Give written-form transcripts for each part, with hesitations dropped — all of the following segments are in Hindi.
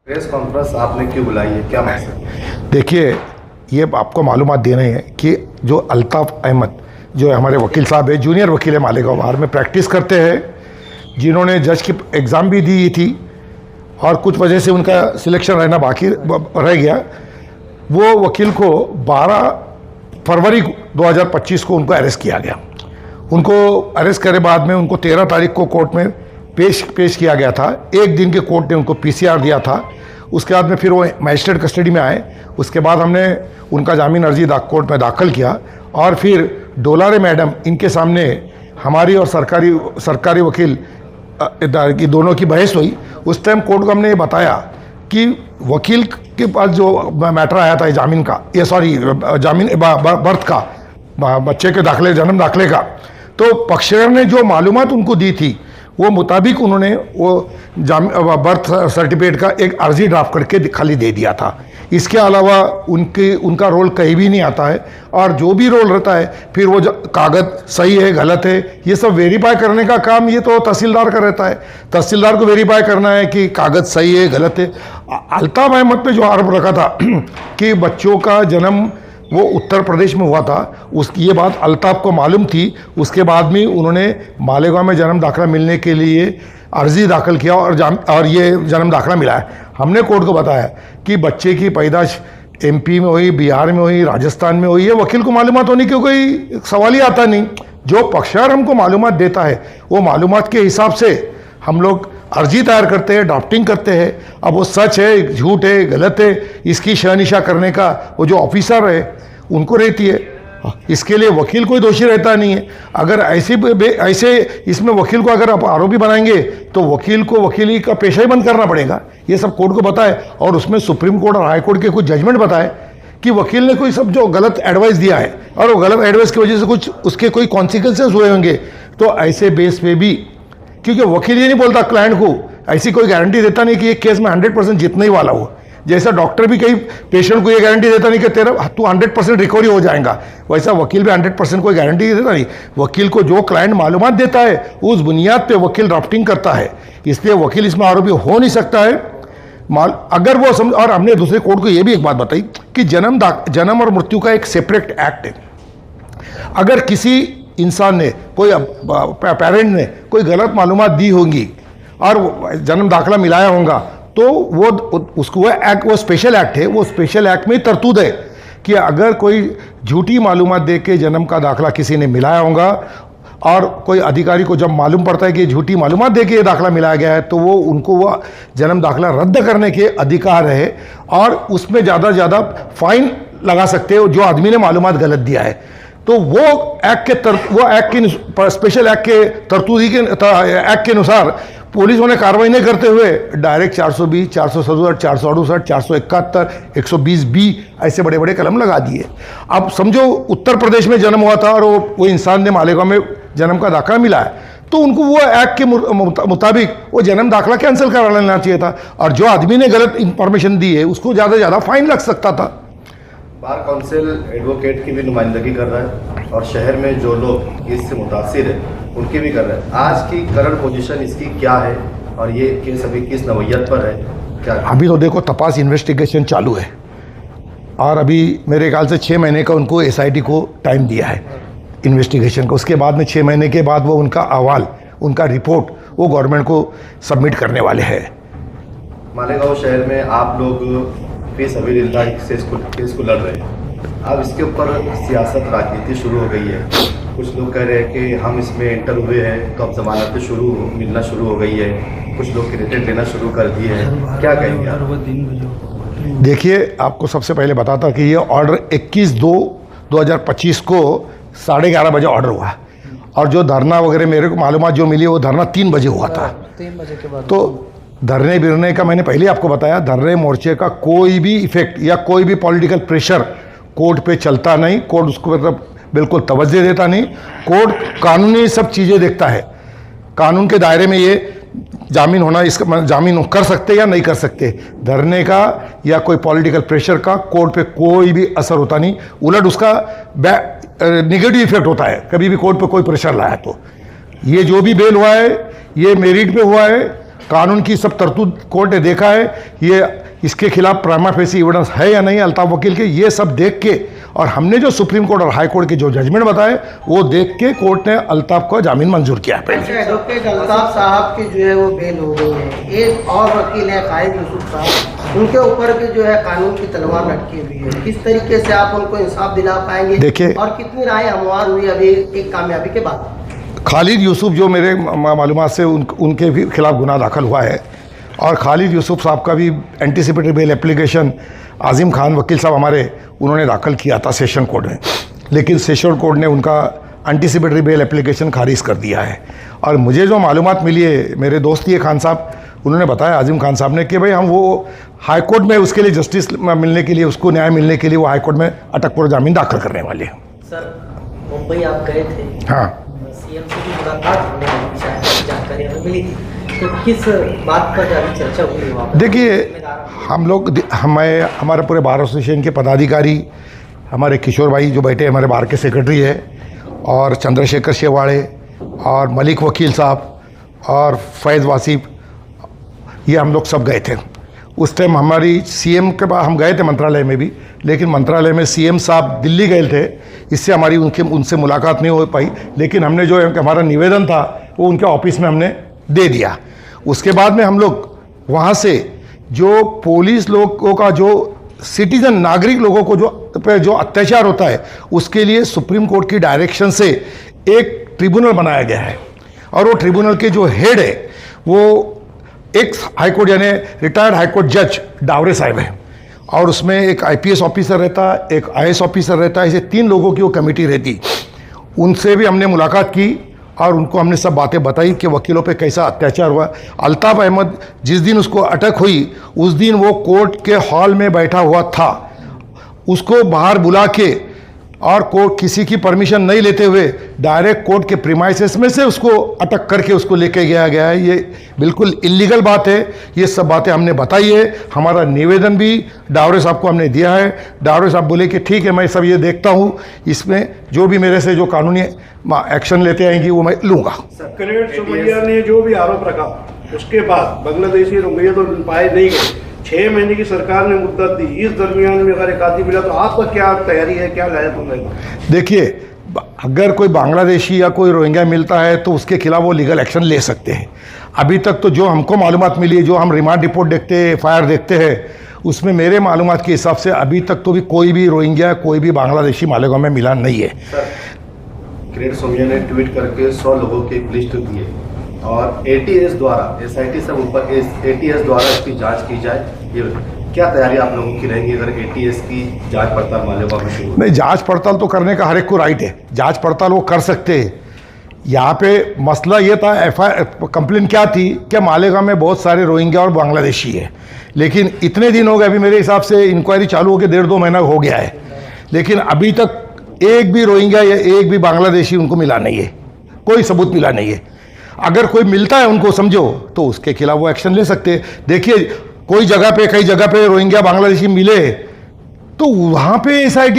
प्रेस कॉन्फ्रेंस आपने क्यों बुलाई है, क्या मकसद? देखिए, ये आपको मालूमात देने हैं कि जो अल्ताफ़ अहमद जो हमारे वकील साहब है, जूनियर वकील है, मालेगांव बार में प्रैक्टिस करते हैं, जिन्होंने जज की एग्ज़ाम भी दी थी और कुछ वजह से उनका सिलेक्शन रहना बाकी रह गया। वो वकील को 12 फरवरी 2025 को उनको अरेस्ट किया गया। उनको अरेस्ट करे बाद में उनको 13 तारीख को कोर्ट में पेश किया गया था। एक दिन के कोर्ट ने उनको पीसीआर दिया था। उसके बाद में फिर वो मजिस्ट्रेट कस्टडी में आए। उसके बाद हमने उनका जामीन अर्जी कोर्ट में दाखिल किया और फिर डोलारे मैडम इनके सामने हमारी और सरकारी वकील की दोनों की बहस हुई। उस टाइम कोर्ट को हमने ये बताया कि वकील के पास जो मैटर आया था जामीन का, ये सॉरी जामीन बर्थ का, बच्चे के दाखिले, जन्म दाखिले का, तो पक्षकार ने जो मालूमात उनको दी थी वो मुताबिक उन्होंने वो बर्थ सर्टिफिकेट का एक अर्जी ड्राफ्ट करके खाली दे दिया था। इसके अलावा उनका रोल कहीं भी नहीं आता है। और जो भी रोल रहता है फिर वो कागज़ सही है गलत है ये सब वेरीफाई करने का काम ये तो तहसीलदार का रहता है। तहसीलदार को वेरीफाई करना है कि कागज़ सही है गलत है। अल्ताफ़ अहमद पे जो आरोप रखा था कि बच्चों का जन्म वो उत्तर प्रदेश में हुआ था, उसकी ये बात अल्ताफ़ को मालूम थी। उसके बाद में उन्होंने मालेगांव में जन्म दाखिला मिलने के लिए अर्जी दाखिल किया और ये जन्म दाखिला मिला है। हमने कोर्ट को बताया कि बच्चे की पैदाश एमपी में हुई, बिहार में हुई, राजस्थान में हुई, ये वकील को मालूमात होने की कोई सवाल ही आता नहीं। जो पक्षकार हमको मालूमात देता है वो मालूमात के हिसाब से हम लोग अर्जी तैयार करते हैं, ड्राफ्टिंग करते हैं। अब वो सच है, झूठ है, गलत है, इसकी शहनिशा करने का वो जो ऑफिसर है उनको रहती है। इसके लिए वकील कोई दोषी रहता नहीं है। अगर ऐसे इसमें वकील को अगर आप आरोपी बनाएंगे तो वकील को वकीली का पेशा ही बंद करना पड़ेगा। ये सब कोर्ट को बताए और उसमें सुप्रीम कोर्ट और हाई कोर्ट के कुछ जजमेंट बताए कि वकील ने कोई सब जो गलत एडवाइस दिया है और वो गलत एडवाइस की वजह से कुछ उसके कोई कॉन्सिक्वेंसेस हुए होंगे। तो ऐसे बेस पे भी, क्योंकि वकील ये नहीं बोलता क्लाइंट को, ऐसी कोई गारंटी देता नहीं कि ये केस में 100% जीतने ही वाला हो। जैसा डॉक्टर भी कई पेशेंट को ये गारंटी देता नहीं कि तेरा तू 100% रिकवरी हो जाएगा, वैसा वकील भी 100% कोई गारंटी देता नहीं। वकील को जो क्लाइंट मालूमात देता है उस बुनियाद पे वकील ड्राफ्टिंग करता है। इसलिए वकील इसमें आरोपी हो नहीं सकता है अगर वो समझ। और हमने दूसरे कोर्ट को ये भी एक बात बताई कि जन्म और मृत्यु का एक सेपरेट एक्ट है। अगर किसी इंसान ने, कोई पेरेंट ने कोई गलत मालूमात दी होंगी और जन्म दाखिला मिलाया होगा तो वो उसको वो स्पेशल एक्ट है। वो स्पेशल एक्ट में तरतूद है कि अगर कोई झूठी मालूमात दे के जन्म का दाखिला किसी ने मिलाया होगा और कोई अधिकारी को जब मालूम पड़ता है कि झूठी मालूमात दे के ये दाखिला मिलाया गया है तो वो उनको वो जन्म दाखिला रद्द करने के अधिकार है और उसमें ज़्यादा से ज़्यादा फाइन लगा सकते हो जो आदमी ने मालूमात गलत दिया है। तो वो एक्ट के स्पेशल एक्ट के तरतूदी के एक्ट के अनुसार पुलिस ने कार्रवाई नहीं करते हुए डायरेक्ट 420, 467, 468, 471, 120B ऐसे बड़े बड़े कलम लगा दिए। अब समझो उत्तर प्रदेश में जन्म हुआ था और वो इंसान ने मालेगांव में जन्म का दाखिला मिला है तो उनको वो एक्ट के मुताबिक वो जन्म दाखिला कैंसिल करा लेना चाहिए था और जो आदमी ने गलत इंफॉर्मेशन दी है उसको ज़्यादा से ज़्यादा फाइन लग सकता था। बार काउंसिल एडवोकेट की भी नुमाइंदगी कर रहा है और शहर में जो लोग इससे मुतासिर है उनकी भी कर रहे हैं। आज की करंट पोजीशन इसकी क्या है और ये केस अभी किस नौयत पर है, क्या? अभी तो देखो तपास इन्वेस्टिगेशन चालू है और अभी मेरे ख्याल से 6 महीने का उनको SIT को टाइम दिया है इन्वेस्टिगेशन का। उसके बाद में 6 महीने के बाद वो उनका अहवाल, उनका रिपोर्ट वो गवर्नमेंट को सबमिट करने वाले हैं। मालेगांव शहर में आप लोग फीस अभी केस को लड़ रहे हैं। अब इसके ऊपर सियासत राजनीति शुरू हो गई है। कुछ लोग कह रहे हैं कि हम इसमें एंटर हुए हैं तो अब जमानतें मिलना शुरू हो गई है। कुछ लोग क्रेडिट लेना शुरू कर दिए हैं, क्या कहेंगे आप? देखिए, आपको सबसे पहले बताता कि ये ऑर्डर 21/2/2025 को 11:30 बजे ऑर्डर हुआ और जो धरना वगैरह मेरे को मालूमात जो मिली वो धरना 3 बजे हुआ था। 3 बजे के बाद तो धरने बिरने का मैंने पहले आपको बताया, धरने मोर्चे का कोई भी इफेक्ट या कोई भी पॉलिटिकल प्रेशर कोर्ट पे चलता नहीं। कोर्ट उसको मतलब बिल्कुल तवज्जो देता नहीं। कोर्ट कानूनी सब चीज़ें देखता है। कानून के दायरे में ये जामीन होना, इसका जामीन कर सकते या नहीं कर सकते। धरने का या कोई पॉलिटिकल प्रेशर का कोर्ट पे कोई भी असर होता नहीं, उलट उसका नेगेटिव इफेक्ट होता है कभी भी कोर्ट पे कोई प्रेशर लाया तो। ये जो भी बेल हुआ है ये मेरिट पे हुआ है कानून की सब तरतूद कोर्ट ने देखा है, ये इसके खिलाफ प्राइमा फेसी एविडेंस है या नहीं अल्ताफ वकील के, ये सब देख के और हमने जो सुप्रीम कोर्ट और हाई कोर्ट के जो जजमेंट बताए वो देख के कोर्ट ने अल्ताफ को जामीन मंजूर किया है। अच्छा, एडवोकेट अल्ताफ साहब की जो है वो बेल हो गई है। एक और वकील है खालिद यूसुफ साहब, उनके ऊपर भी जो है कानून की तलवार लटकी हुई है। किस तरीके से आप उनको इंसाफ दिला पाएंगे? देखिए, और कितनी राय हमवार हुई अभी एक कामयाबी के बाद? खालिद यूसुफ जो मेरे मालूमात से उनके भी खिलाफ गुनाह दाखिल हुआ है और खालिद यूसुफ साहब का भी anticipatory bail application Azim Khan वकील साहब हमारे उन्होंने दाखिल किया था सेशन कोर्ट में, लेकिन सेशन कोर्ट ने उनका एंटीसिपेटरी बेल एप्लीकेशन खारिज कर दिया है। और मुझे जो मालूमात मिली है, मेरे दोस्त ही खान साहब उन्होंने बताया आज़िम खान साहब ने कि भाई हम वो हाई कोर्ट में उसके लिए जस्टिस मिलने के लिए, उसको न्याय मिलने के लिए वो हाई कोर्ट में अटक पर जामीन दाखिल करने वाले हैं। सर, मुंबई आप गए थे? हाँ, सीएम से भी मुलाकात होने वाली, शायद जानकारी हमें मिली थी, तो किस बात पर जारी चर्चा हुई वहाँ पर? देखिए, हम लोग हमारे पूरे बार एसोसिएशन के पदाधिकारी, हमारे किशोर भाई जो बैठे हमारे बार के सेक्रेटरी है, और चंद्रशेखर शेवाड़े और मलिक वकील साहब और फैज़ वासिफ, ये हम लोग सब गए थे। उस टाइम हमारी सीएम के पास हम गए थे मंत्रालय में भी, लेकिन मंत्रालय में सीएम साहब दिल्ली गए थे, इससे हमारी उनसे मुलाकात नहीं हो पाई। लेकिन हमने जो हमारा निवेदन था वो उनके ऑफिस में हमने दे दिया। उसके बाद में हम लोग वहाँ से जो पुलिस लोगों का जो सिटीजन नागरिक लोगों को जो अत्याचार होता है उसके लिए सुप्रीम कोर्ट की डायरेक्शन से एक ट्रिब्यूनल बनाया गया है, और वो ट्रिब्यूनल के जो हेड है वो एक हाईकोर्ट यानी रिटायर्ड हाईकोर्ट जज डावरे साहब है, और उसमें एक आईपीएस ऑफिसर रहता, एक आईएएस ऑफिसर रहता, ऐसे 3 लोगों की वो कमेटी रहती। उनसे भी हमने मुलाकात की और उनको हमने सब बातें बताई कि वकीलों पे कैसा अत्याचार हुआ। अल्ताफ अहमद जिस दिन उसको अटक हुई उस दिन वो कोर्ट के हॉल में बैठा हुआ था, उसको बाहर बुला के और कोर्ट किसी की परमिशन नहीं लेते हुए डायरेक्ट कोर्ट के प्रीमाइसेस में से उसको अटक करके उसको लेके गया है। ये बिल्कुल इलीगल बात है। ये सब बातें हमने बताई है, हमारा निवेदन भी डावरे साहब को हमने दिया है। डावरे साहब बोले कि ठीक है, मैं सब ये देखता हूँ, इसमें जो भी मेरे से जो कानूनी एक्शन लेते आएंगी वो मैं लूँगा। कैडेट सुमैया ने जो भी आरोप रखा उसके बाद बांग्लादेशी रोहिंग्या तो पाए नहीं गए, 6 महीने की सरकार ने मुद्दत दी। इस दरमियान में अगर एक आदमी मिला तो आपका क्या तैयारी है, क्या लाया तुमने? देखिए, अगर कोई बांग्लादेशी या कोई रोहिंग्या मिलता है तो उसके खिलाफ वो लीगल एक्शन ले सकते हैं। अभी तक तो जो हमको मालूमात मिली है, जो हम रिमांड रिपोर्ट देखते हैं, FIR देखते हैं, उसमें मेरे मालूमात के हिसाब से अभी तक तो भी कोई भी रोहिंग्या, कोई भी बांग्लादेशी मालेगांव में मिला नहीं है। किरीट सोमैया ने ट्वीट करके 100 लोगों की एक लिस्ट दी है और ATS द्वारा, SIT से ऊपर ATS द्वारा इसकी जांच की जाए। ये क्या तैयारी आप लोगों की रहेंगी अगर ATS की जांच पड़ताल मालेगांव में शुरू? नहीं, जांच पड़ताल तो करने का हर एक को राइट है, जांच पड़ताल वो कर सकते हैं। यहाँ पे मसला ये था, कंप्लेन क्या थी कि मालेगांव में बहुत सारे रोहिंग्या और बांग्लादेशी है, लेकिन इतने दिन हो गए, अभी मेरे हिसाब से इंक्वायरी चालू होकर 1.5-2 महीना हो गया है, लेकिन अभी तक एक भी रोहिंग्या या एक भी बांग्लादेशी उनको मिला नहीं है, कोई सबूत मिला नहीं है। अगर कोई मिलता है उनको समझो तो उसके खिलाफ वो एक्शन ले सकते हैं। देखिए, कोई जगह पे, कई जगह पे रोहिंग्या बांग्लादेशी मिले तो वहाँ पे SIT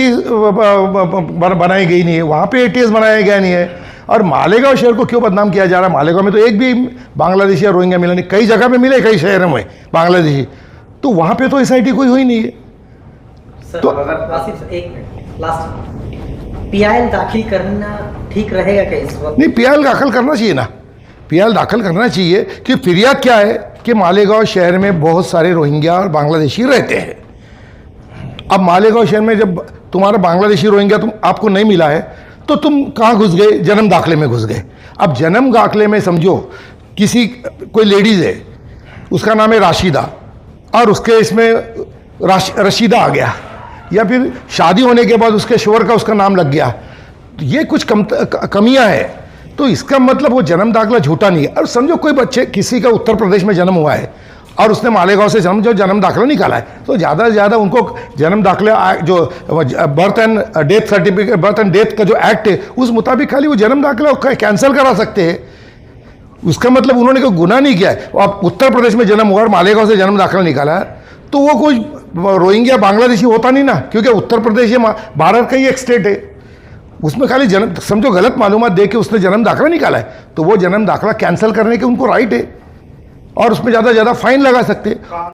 बनाई गई नहीं है, वहाँ पे ATS बनाया गया नहीं है। और मालेगांव शहर को क्यों बदनाम किया जा रहा है? मालेगांव में तो एक भी बांग्लादेशी या रोहिंग्या मिला नहीं, कई जगह पे मिले, कई शहरों में बांग्लादेशी, तो वहाँ पे तो SIT कोई हुई नहीं है। तो वासिफ, एक मिनट लास्ट, PIL दाखिल करना ठीक रहेगा क्या इस वक्त? नहीं, PIL दाखिल करना चाहिए ना, PIL दाखिल करना चाहिए कि फिरियाद क्या है कि मालेगांव शहर में बहुत सारे रोहिंग्या और बांग्लादेशी रहते हैं। अब मालेगांव शहर में जब तुम्हारा बांग्लादेशी रोहिंग्या आपको नहीं मिला है तो तुम कहाँ घुस गए? जन्म दाखिले में घुस गए। अब जन्म दाखिले में समझो किसी कोई लेडीज़ है, उसका नाम है राशिदा, और उसके इसमें रशीदा आ गया, या फिर शादी होने के बाद उसके शोहर का उसका नाम लग गया, तो ये कुछ कमियां है। तो इसका मतलब वो जन्म दाखिला झूठा नहीं है। और समझो कोई बच्चे, किसी का उत्तर प्रदेश में जन्म हुआ है और उसने मालेगांव से जन्म दाखिला निकाला है, तो ज़्यादा से ज़्यादा उनको जन्म दाखिला जो birth and death certificate, birth and death का जो एक्ट है उस मुताबिक खाली वो जन्म दाखिला कैंसिल करा सकते हैं। उसका मतलब उन्होंने कोई गुनाह नहीं किया है। आप उत्तर प्रदेश में जन्म हुआ और मालेगांव से जन्म दाखिला निकाला है तो वो कोई रोहिंग्या बांग्लादेशी होता नहीं ना, क्योंकि उत्तर प्रदेश ये भारत का ही एक स्टेट है। उसमें खाली जन्म, समझो गलत मालूमात दे के उसने जन्म दाखिला निकाला है तो वो जन्म दाखिला कैंसिल करने के उनको राइट है। और उसमें ज़्यादा से ज़्यादा फाइन लगा सकते हैं।